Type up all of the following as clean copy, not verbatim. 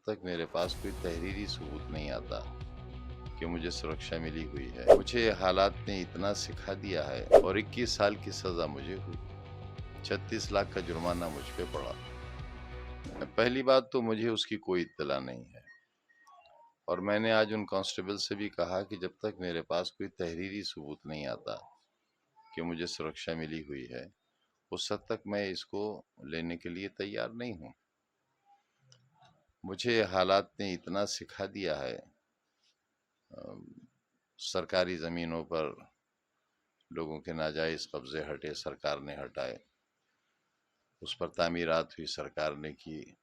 तक मेरे पास कोई तहरीरी सबूत नहीं आता कि मुझे सुरक्षा मिली हुई है। मुझे ये हालात ने इतना सिखा दिया है और 21 साल की सज़ा मुझे हुई, 36 लाख का जुर्माना मुझ पे पड़ा। पहली बात तो मुझे उसकी कोई इत्तला नहीं है और मैंने आज उन कांस्टेबल से भी कहा कि जब तक मेरे पास कोई तहरीरी सबूत नहीं आता कि मुझे सुरक्षा मिली हुई है, उस हद तक मैं इसको लेने के लिए तैयार नहीं हूँ। मुझे हालात ने इतना सिखा दिया है, सरकारी ज़मीनों पर लोगों के नाजायज़ कब्ज़े हटे, सरकार ने हटाए, उस पर तामीरात हुई, सरकार ने की,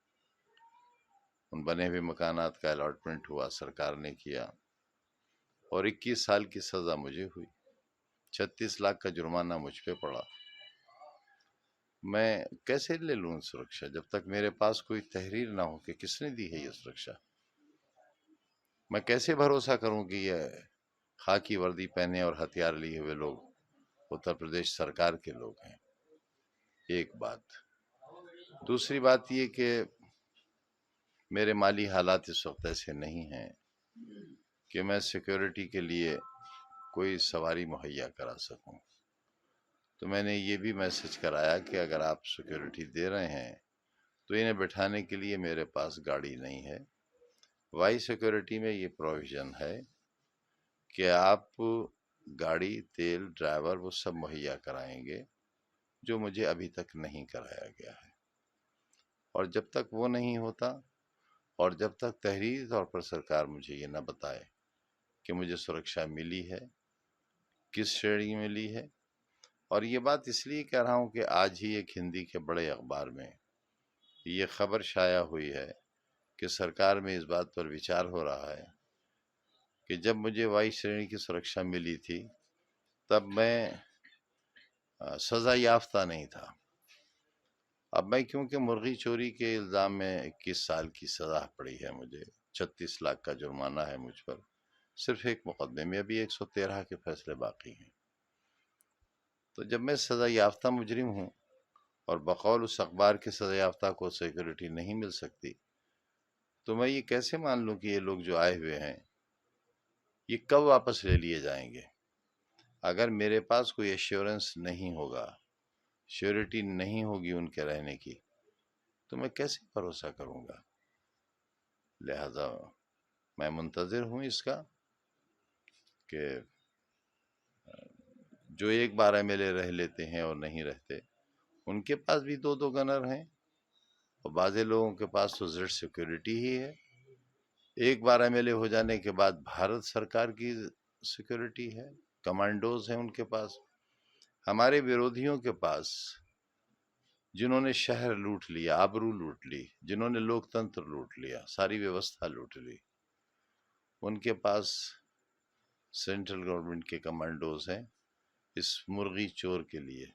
उन बने हुए मकानात का अलॉटमेंट हुआ, सरकार ने किया और 21 साल की सज़ा मुझे हुई, 36 लाख का जुर्माना मुझ पे पड़ा। मैं कैसे ले लूँ सुरक्षा जब तक मेरे पास कोई तहरीर ना हो कि किसने दी है ये सुरक्षा। मैं कैसे भरोसा करूं कि ये खाकी वर्दी पहने और हथियार लिए हुए लोग उत्तर प्रदेश सरकार के लोग हैं। एक बात। दूसरी बात ये कि मेरे माली हालात इस वक्त ऐसे नहीं हैं कि मैं सिक्योरिटी के लिए कोई सवारी मुहैया करा सकूं। तो मैंने ये भी मैसेज कराया कि अगर आप सिक्योरिटी दे रहे हैं तो इन्हें बिठाने के लिए मेरे पास गाड़ी नहीं है। वाई सिक्योरिटी में ये प्रोविज़न है कि आप गाड़ी, तेल, ड्राइवर वो सब मुहैया कराएंगे, जो मुझे अभी तक नहीं कराया गया है। और जब तक वो नहीं होता और जब तक तहरीरी तौर पर सरकार मुझे ये न बताए कि मुझे सुरक्षा मिली है, किस श्रेणी में मिली है, और ये बात इसलिए कह रहा हूँ कि आज ही एक हिंदी के बड़े अखबार में ये खबर शाया हुई है कि सरकार में इस बात पर विचार हो रहा है कि जब मुझे वाई श्रेणी की सुरक्षा मिली थी तब मैं सज़ा याफ्ता नहीं था। अब मैं क्योंकि मुर्गी चोरी के इल्ज़ाम में 21 साल की सज़ा पड़ी है, मुझे 36 लाख का जुर्माना है मुझ पर, सिर्फ एक मुकदमे में, अभी 113 के फैसले बाकी हैं। तो जब मैं सज़ा याफ्ता मुजरिम हूँ और बकौल उस अखबार के सज़ा याफ्ता को सिक्योरिटी नहीं मिल सकती, तो मैं ये कैसे मान लूँ कि ये लोग जो आए हुए हैं ये कब वापस ले लिए जाएंगे। अगर मेरे पास कोई एश्योरेंस नहीं होगा, श्योरिटी नहीं होगी उनके रहने की, तो मैं कैसे भरोसा करूँगा। लिहाजा मैं मुंतज़िर हूँ इसका कि जो एक 12 एमएलए रह लेते हैं और नहीं रहते, उनके पास भी 2-2 गनर हैं और बाज़े लोगों के पास तो जेड सिक्योरिटी ही है। एक 12 एमएलए हो जाने के बाद भारत सरकार की सिक्योरिटी है, कमांडोज हैं उनके पास। हमारे विरोधियों के पास, जिन्होंने शहर लूट लिया, आबरू लूट ली, जिन्होंने लोकतंत्र लूट लिया, सारी व्यवस्था लूट ली, उनके पास सेंट्रल गवर्नमेंट के कमांडोज हैं इस मुर्गी चोर के लिए।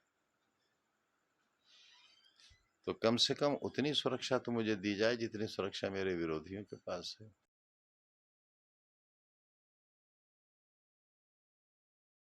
तो कम से कम उतनी सुरक्षा तो मुझे दी जाए जितनी सुरक्षा मेरे विरोधियों के पास है।